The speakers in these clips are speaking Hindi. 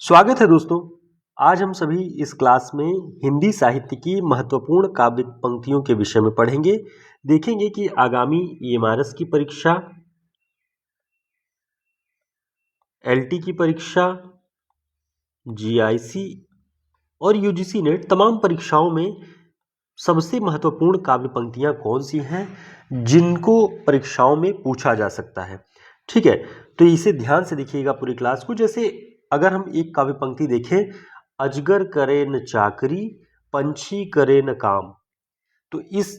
स्वागत है दोस्तों। आज हम सभी इस क्लास में हिंदी साहित्य की महत्वपूर्ण काव्य पंक्तियों के विषय में पढ़ेंगे। देखेंगे कि आगामी ईएमआरएस की परीक्षा, एलटी की परीक्षा, जीआईसी और यूजीसी नेट तमाम परीक्षाओं में सबसे महत्वपूर्ण काव्य पंक्तियां कौन सी हैं जिनको परीक्षाओं में पूछा जा सकता है। ठीक है, तो इसे ध्यान से देखिएगा पूरी क्लास को। जैसे अगर हम एक काव्य पंक्ति देखें, अजगर करे न चाकरी, पंछी करे न काम, तो इस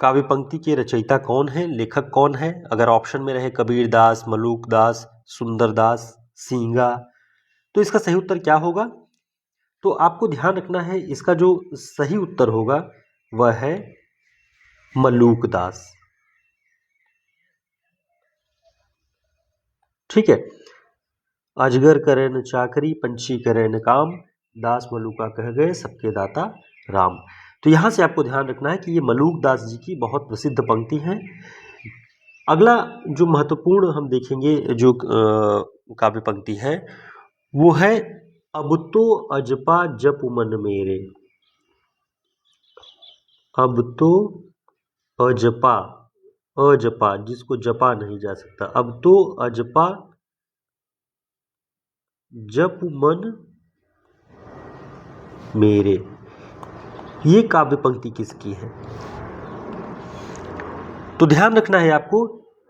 काव्य पंक्ति के रचयिता कौन है, लेखक कौन है? अगर ऑप्शन में रहे कबीर दास, मलूक दास, सुंदर दास, सींगा, तो इसका सही उत्तर क्या होगा? तो आपको ध्यान रखना है, इसका जो सही उत्तर होगा वह है मलूक दास। ठीक है, अजगर करे न चाकरी, पंछी करे न काम, दास मलूका कह गए सबके दाता राम। तो यहां से आपको ध्यान रखना है कि ये मलूक दास जी की बहुत प्रसिद्ध पंक्ति है। अगला जो महत्वपूर्ण हम देखेंगे जो काव्य पंक्ति है वो है, अब तो अजपा जप मन मेरे। अब तो अजपा, अजपा जिसको जपा नहीं जा सकता, अब तो अजपा जप मन मेरे, ये काव्य पंक्ति किसकी है? तो ध्यान रखना है आपको,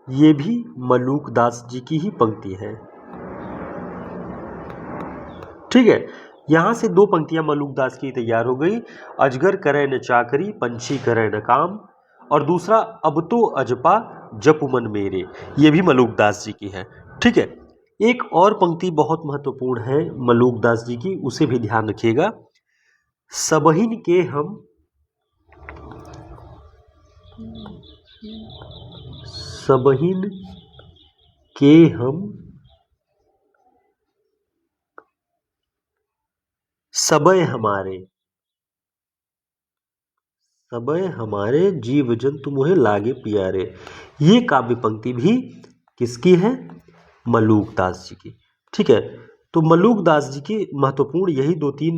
ये भी मलूक दास जी की ही पंक्ति है। ठीक है, यहां से दो पंक्तियां मलूक दास की तैयार हो गई, अजगर करे न चाकरी, पंछी करे न काम, और दूसरा अब तो अजपा जप मन मेरे, ये भी मलूक दास जी की है। ठीक है, एक और पंक्ति बहुत महत्वपूर्ण है मलूक दास जी की, उसे भी ध्यान रखिएगा। सबहिन के हम, सबहिन के हम, सबय हमारे, सबय हमारे जीव जंतु मोहे लागे प्यारे, ये काव्य पंक्ति भी किसकी है? मलूक दास जी की। ठीक है, तो मलूक दास जी की महत्वपूर्ण यही दो तीन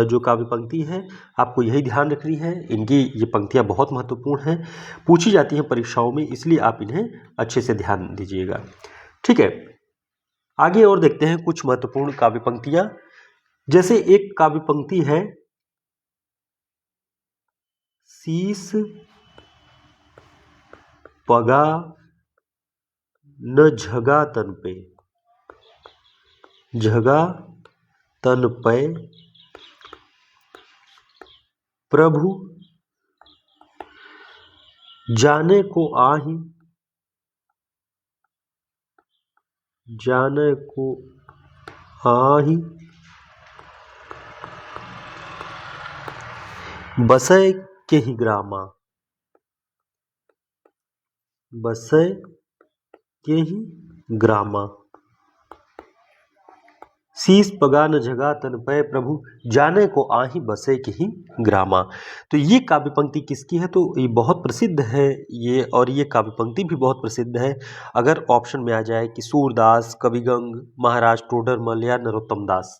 जो काव्य पंक्ति है, आपको यही ध्यान रखनी है। इनकी ये पंक्तियां बहुत महत्वपूर्ण हैं, पूछी जाती हैं परीक्षाओं में, इसलिए आप इन्हें अच्छे से ध्यान दीजिएगा। ठीक है, आगे और देखते हैं कुछ महत्वपूर्ण काव्य पंक्तियां। जैसे एक काव्य पंक्ति है, शीस पगा न झगा तन पे, झगा तन पे प्रभु जाने को आही, जाने को आही, बसय के ही ग्रामा, बसय के ही ग्रामा, शीस पगा न झगा तन पै प्रभु जाने को आही, बसे के ही ग्रामा। तो ये काव्य पंक्ति किसकी है? तो ये बहुत प्रसिद्ध है ये, और ये काव्य पंक्ति भी बहुत प्रसिद्ध है। अगर ऑप्शन में आ जाए कि सूरदास, कविगंग, महाराज टोडरमल या नरोत्तम दास,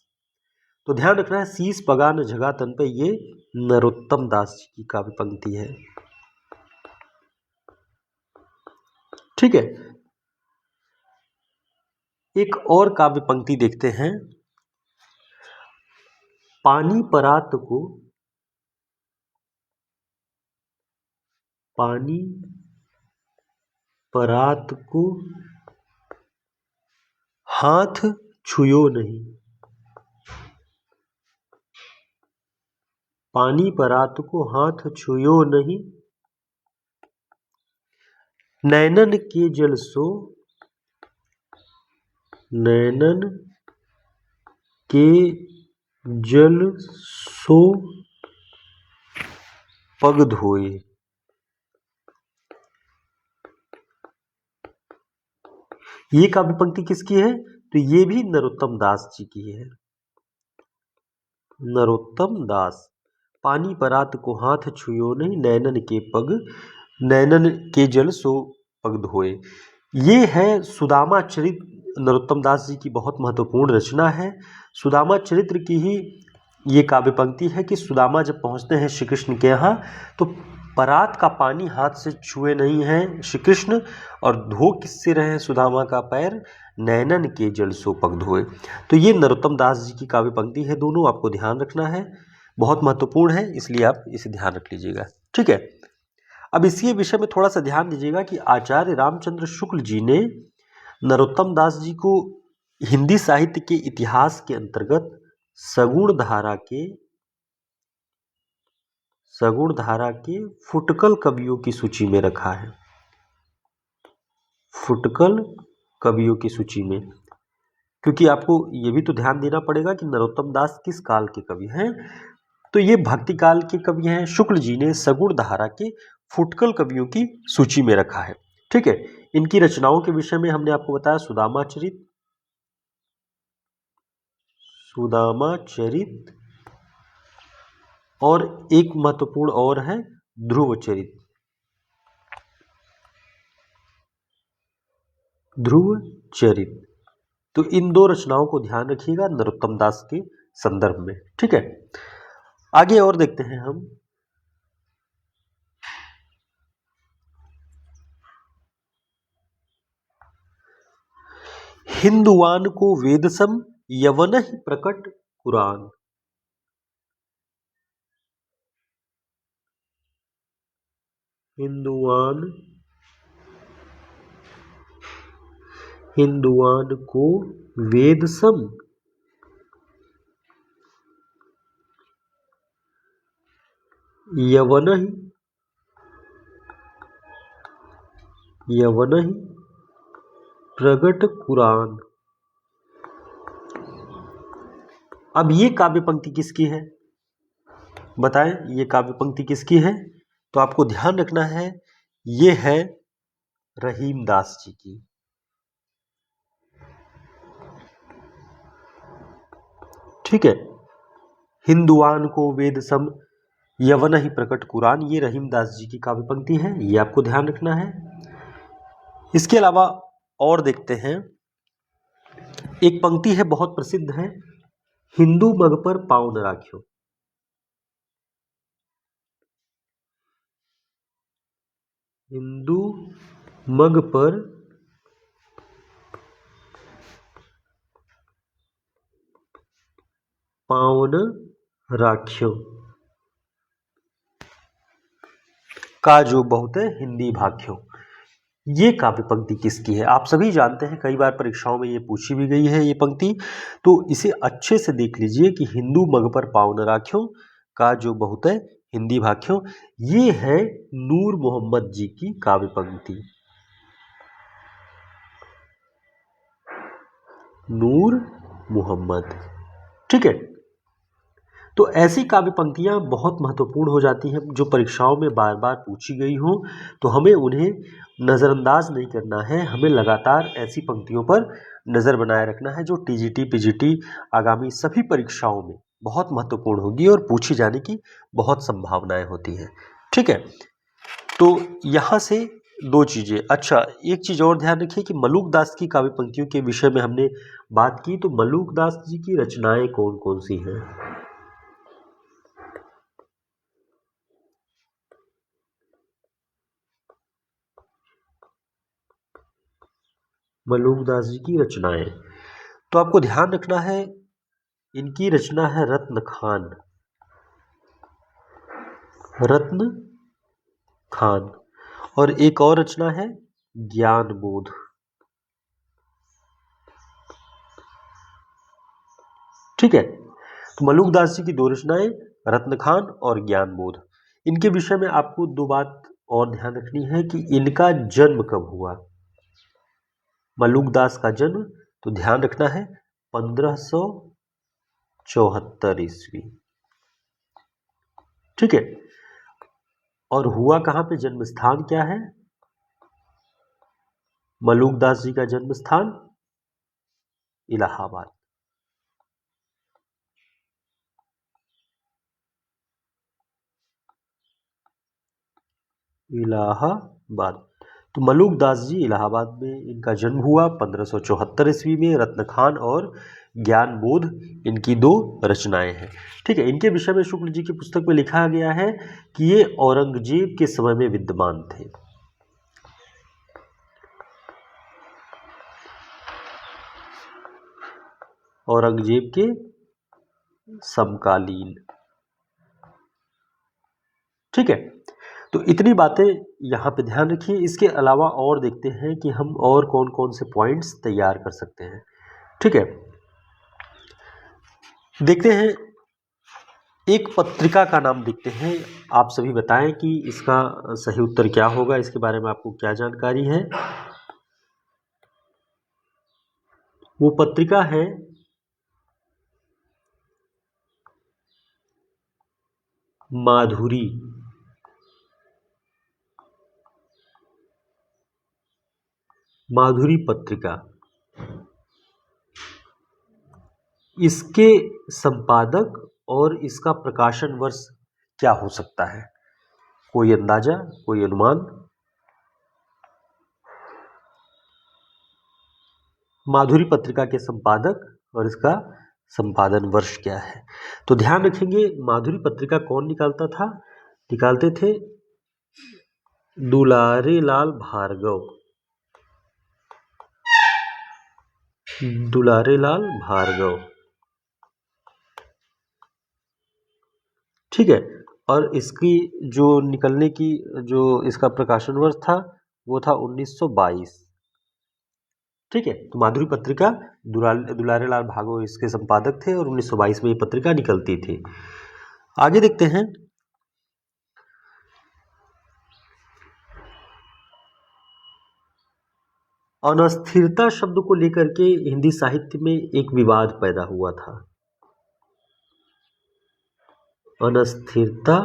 तो ध्यान रखना है शीस पगा न झगा तन पे, ये नरोत्तम दास जी की काव्य पंक्ति है। ठीक है, एक और काव्य पंक्ति देखते हैं, पानी परात को, पानी परात को हाथ छुयो नहीं, पानी परात को हाथ छुयो नहीं, नैनन के जल सो, नैनन के जल सो पग धोए। ये काव्य पंक्ति किसकी है? तो ये भी नरोत्तम दास जी की है। नरोत्तम दास, पानी परात को हाथ छुयो नहीं, नैनन के पग, नैनन के जल सो पग धोए, ये है सुदामा चरित नरोत्तम दास जी की बहुत महत्वपूर्ण रचना है। सुदामा चरित्र की ही ये काव्य पंक्ति है कि सुदामा जब पहुंचते हैं श्री कृष्ण के यहाँ तो परात का पानी हाथ से छुए नहीं हैं श्री कृष्ण, और धो किससे रहे सुदामा का पैर, नैनन के जल सो पग धोए। तो ये नरोत्तम दास जी की काव्य पंक्ति है, दोनों आपको ध्यान रखना है, बहुत महत्वपूर्ण है, इसलिए आप इसे ध्यान रख लीजिएगा। ठीक है, अब इसी विषय में थोड़ा सा ध्यान दीजिएगा कि आचार्य रामचंद्र शुक्ल जी ने नरोत्तम दास जी को हिंदी साहित्य के इतिहास के अंतर्गत सगुण धारा के फुटकल कवियों की सूची में रखा है। फुटकल कवियों की सूची में, क्योंकि आपको ये भी तो ध्यान देना पड़ेगा कि नरोत्तम दास किस काल के कवि हैं। तो ये भक्ति काल के कवि हैं। शुक्ल जी ने सगुण धारा के फुटकल कवियों की सूची में रखा है। ठीक है, इनकी रचनाओं के विषय में हमने आपको बताया सुदामा चरित और एक महत्वपूर्ण और है ध्रुव चरित। तो इन दो रचनाओं को ध्यान रखिएगा नरोत्तम दास के संदर्भ में। ठीक है, आगे और देखते हैं हम। हिंदुवान को वेदसम यवनहि प्रकट कुरान। हिंदुवान को वेदसम यवनहि प्रगट कुरान। अब ये काव्य पंक्ति किसकी है, बताएं, ये काव्य पंक्ति किसकी है? तो आपको ध्यान रखना है, ये है रहीम दास जी की। ठीक है, हिंदुवान को वेद सम यवन ही प्रकट कुरान, ये रहीम दास जी की काव्य पंक्ति है, ये आपको ध्यान रखना है। इसके अलावा और देखते हैं, एक पंक्ति है बहुत प्रसिद्ध है, हिंदू मग पर पाँव न राख्यो। हिंदू मग पर पाँव न राख्यो का जो बहुत है हिंदी भाख्यो। ये काव्य पंक्ति किसकी है? आप सभी जानते हैं, कई बार परीक्षाओं में ये पूछी भी गई है ये पंक्ति, तो इसे अच्छे से देख लीजिए कि हिंदू मग पर पाँव न राख्यो का जो बहुत है हिंदी भाख्यो। ये है नूर मोहम्मद जी की काव्य पंक्ति। नूर मोहम्मद। ठीक है, तो ऐसी काव्य पंक्तियां बहुत महत्वपूर्ण हो जाती हैं, जो परीक्षाओं में बार बार पूछी गई हों, तो हमें उन्हें नज़रअंदाज नहीं करना है, हमें लगातार ऐसी पंक्तियों पर नज़र बनाए रखना है, जो टीजीटी पीजीटी आगामी सभी परीक्षाओं में बहुत महत्वपूर्ण होगी और पूछी जाने की बहुत संभावनाएं होती हैं। ठीक है, तो यहाँ से दो चीज़ें। अच्छा, एक चीज़ और ध्यान रखिए कि मलूक दास की काव्य पंक्तियों के विषय में हमने बात की, तो मलूक दास जी की रचनाएं कौन कौन सी हैं? मलूक दास जी की रचनाएं, तो आपको ध्यान रखना है, इनकी रचना है रत्न खान, और एक और रचना है ज्ञान बोध। ठीक है, तो मलूक दास जी की दो रचनाएं रत्न खान और ज्ञान बोध। इनके विषय में आपको दो बात और ध्यान रखनी है कि इनका जन्म कब हुआ। मलूक दास का जन्म, तो ध्यान रखना है 1574 ईस्वी। ठीक है, और हुआ कहां पे, जन्म स्थान क्या है? मलूक दास जी का जन्म स्थान इलाहाबाद। इलाहाबाद। तो मलूक दास जी इलाहाबाद में इनका जन्म हुआ 1574 ईस्वी में। रत्न खान और ज्ञान बोध इनकी दो रचनाएं हैं। ठीक है, इनके विषय में शुक्ल जी की पुस्तक में लिखा गया है कि ये औरंगजेब के समय में विद्यमान थे। औरंगजेब के समकालीन। ठीक है, तो इतनी बातें यहां पे ध्यान रखिए। इसके अलावा और देखते हैं कि हम और कौन कौन से पॉइंट्स तैयार कर सकते हैं। ठीक है, देखते हैं, एक पत्रिका का नाम देखते हैं। आप सभी बताएं कि इसका सही उत्तर क्या होगा, इसके बारे में आपको क्या जानकारी है। वो पत्रिका है माधुरी। माधुरी पत्रिका। इसके संपादक और इसका प्रकाशन वर्ष क्या हो सकता है? कोई अंदाजा, कोई अनुमान? माधुरी पत्रिका के संपादक और इसका संपादन वर्ष क्या है? तो ध्यान रखेंगे, माधुरी पत्रिका कौन निकालता था? निकालते थे दुलारे लाल भार्गव। दुलारे लाल भार्गव। ठीक है, और इसकी जो निकलने की जो इसका प्रकाशन वर्ष था वो था 1922। ठीक है, तो माधुरी पत्रिका दुलारे लाल भार्गव इसके संपादक थे और 1922 में ये पत्रिका निकलती थी। आगे देखते हैं, अनस्थिरता शब्द को लेकर के हिंदी साहित्य में एक विवाद पैदा हुआ था। अनस्थिरता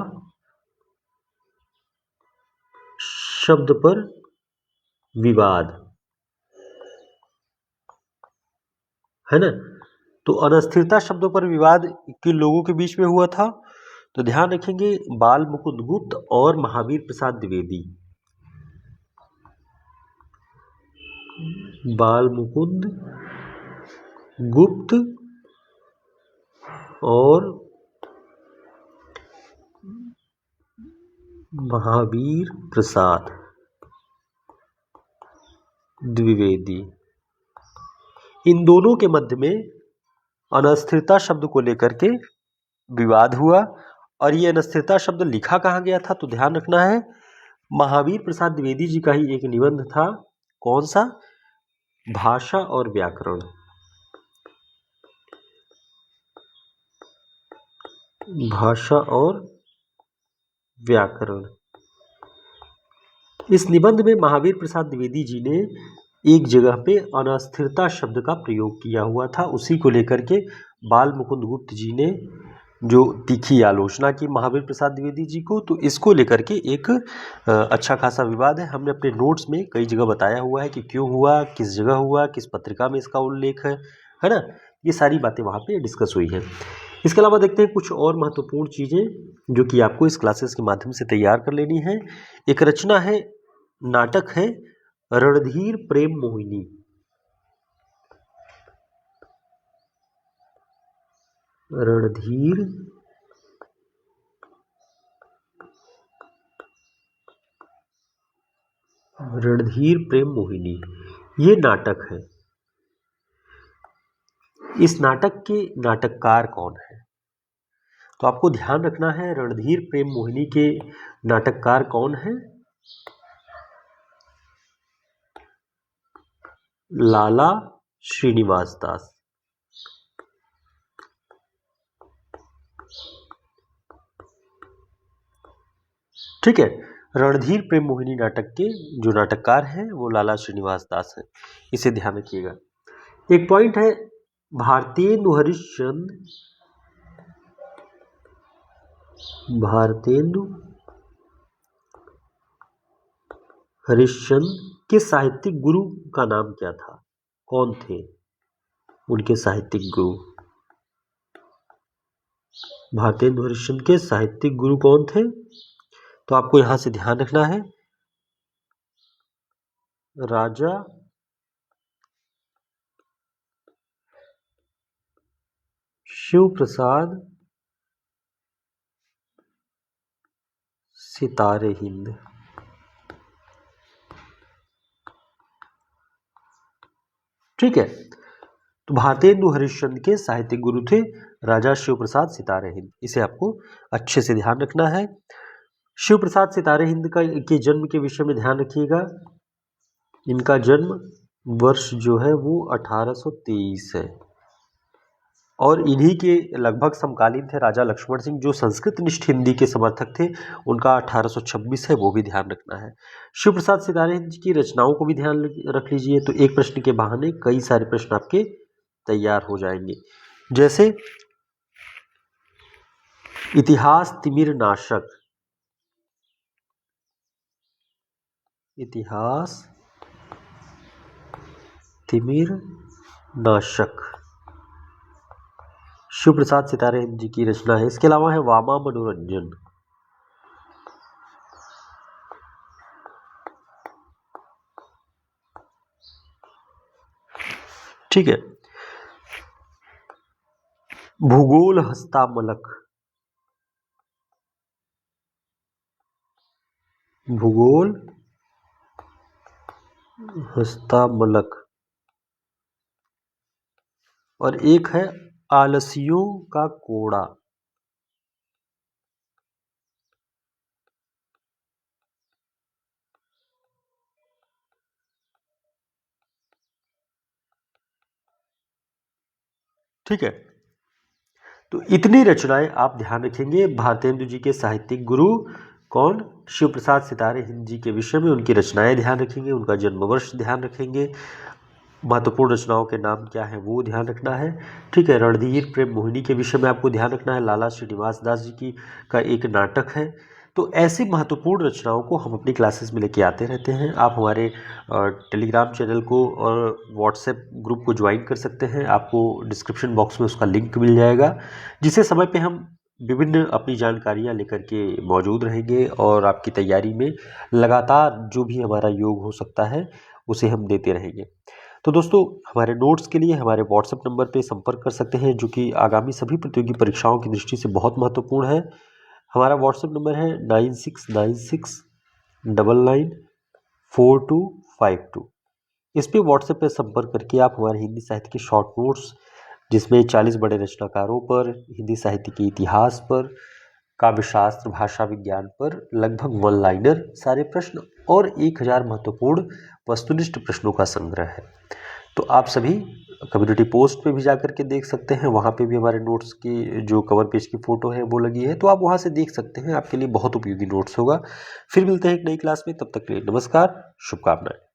शब्द पर विवाद है ना। तो अनस्थिरता शब्दों पर विवाद किन लोगों के बीच में हुआ था? तो ध्यान रखेंगे, बाल मुकुंद गुप्त और महावीर प्रसाद द्विवेदी। बाल मुकुंद गुप्त और महावीर प्रसाद द्विवेदी, इन दोनों के मध्य में अनस्थिरता शब्द को लेकर के विवाद हुआ। और ये अनस्थिरता शब्द लिखा कहाँ गया था? तो ध्यान रखना है, महावीर प्रसाद द्विवेदी जी का ही एक निबंध था। कौन सा? भाषा और व्याकरण। भाषा और व्याकरण। इस निबंध में महावीर प्रसाद द्विवेदी जी ने एक जगह पे अनस्थिरता शब्द का प्रयोग किया हुआ था। उसी को लेकर के बाल मुकुंद गुप्त जी ने जो तीखी आलोचना की महावीर प्रसाद द्विवेदी जी को, तो इसको लेकर के एक अच्छा खासा विवाद है। हमने अपने नोट्स में कई जगह बताया हुआ है कि क्यों हुआ, किस जगह हुआ, किस पत्रिका में इसका उल्लेख है ना। ये सारी बातें वहाँ पे डिस्कस हुई हैं। इसके अलावा देखते हैं कुछ और महत्वपूर्ण चीज़ें जो कि आपको इस क्लासेस के माध्यम से तैयार कर लेनी है। एक रचना है, नाटक है रणधीर प्रेम मोहिनी। रणधीर प्रेम मोहिनी, ये नाटक है। इस नाटक के नाटककार कौन है? तो आपको ध्यान रखना है, रणधीर प्रेम मोहिनी के नाटककार कौन है? लाला श्रीनिवास दास। ठीक है, रणधीर प्रेम मोहिनी नाटक के जो नाटककार हैं वो लाला श्रीनिवास दास हैं। इसे ध्यान रखिएगा। एक पॉइंट है, भारतेंदु हरिश्चंद्र, भारतेंदु हरिश्चंद्र के साहित्यिक गुरु का नाम क्या था? कौन थे उनके साहित्यिक गुरु? भारतेंदु हरिश्चंद्र के साहित्यिक गुरु कौन थे? तो आपको यहां से ध्यान रखना है, राजा शिव प्रसाद सितारे हिंद। ठीक है, तो भारतेंदु हरिश्चंद्र के साहित्यिक गुरु थे राजा शिव प्रसाद सितारे हिंद। इसे आपको अच्छे से ध्यान रखना है। शिव प्रसाद सितारे हिंद के जन्म के विषय में ध्यान रखिएगा। इनका जन्म वर्ष जो है वो 1823 है और इन्हीं के लगभग समकालीन थे राजा लक्ष्मण सिंह जो संस्कृत निष्ठ हिंदी के समर्थक थे। उनका 1826 है, वो भी ध्यान रखना है। शिव प्रसाद सितारे हिंद की रचनाओं को भी ध्यान रख लीजिए। तो एक प्रश्न के बहाने कई सारे प्रश्न आपके तैयार हो जाएंगे। जैसे इतिहास तिमिर नाशक, इतिहास तिमिर नाशक शिव प्रसाद सितारे हिंद जी की रचना है। इसके अलावा है वामा मनोरंजन, ठीक है। भूगोल हस्तामलक, भूगोल हस्तामलक। और एक है आलसियों का कोड़ा, ठीक है। तो इतनी रचनाएं आप ध्यान रखेंगे। भारतेंदु जी के साहित्यिक गुरु कौन? शिव प्रसाद सितारे हिंद जी के विषय में उनकी रचनाएं ध्यान रखेंगे, उनका जन्म वर्ष ध्यान रखेंगे, महत्वपूर्ण रचनाओं के नाम क्या है वो ध्यान रखना है। ठीक है, रणधीर प्रेम मोहिनी के विषय में आपको ध्यान रखना है। लाला श्रीनिवास दास जी की का एक नाटक है। तो ऐसी महत्वपूर्ण रचनाओं को हम अपनी क्लासेस में लेके आते रहते हैं। आप हमारे टेलीग्राम चैनल को और व्हाट्सएप ग्रुप को ज्वाइन कर सकते हैं। आपको डिस्क्रिप्शन बॉक्स में उसका लिंक मिल जाएगा, जिसे समय पे हम विभिन्न अपनी जानकारियां लेकर के मौजूद रहेंगे और आपकी तैयारी में लगातार जो भी हमारा योग हो सकता है उसे हम देते रहेंगे। तो दोस्तों, हमारे नोट्स के लिए हमारे व्हाट्सएप नंबर पे संपर्क कर सकते हैं, जो कि आगामी सभी प्रतियोगी परीक्षाओं की दृष्टि से बहुत महत्वपूर्ण है। हमारा व्हाट्सएप नंबर है 9696994252। इस पे व्हाट्सएप पे संपर्क करके आप हमारे हिंदी साहित्य के शॉर्ट नोट्स, जिसमें 40 बड़े रचनाकारों पर, हिंदी साहित्य के इतिहास पर, काव्यशास्त्र, भाषा विज्ञान पर लगभग वन लाइनर सारे प्रश्न और 1000 महत्वपूर्ण वस्तुनिष्ठ प्रश्नों का संग्रह है। तो आप सभी कम्युनिटी पोस्ट पे भी जा करके देख सकते हैं। वहाँ पे भी हमारे नोट्स की जो कवर पेज की फ़ोटो है वो लगी है, तो आप वहाँ से देख सकते हैं। आपके लिए बहुत उपयोगी नोट्स होगा। फिर मिलते हैं एक नई क्लास में, तब तक के लिए नमस्कार, शुभकामनाएं।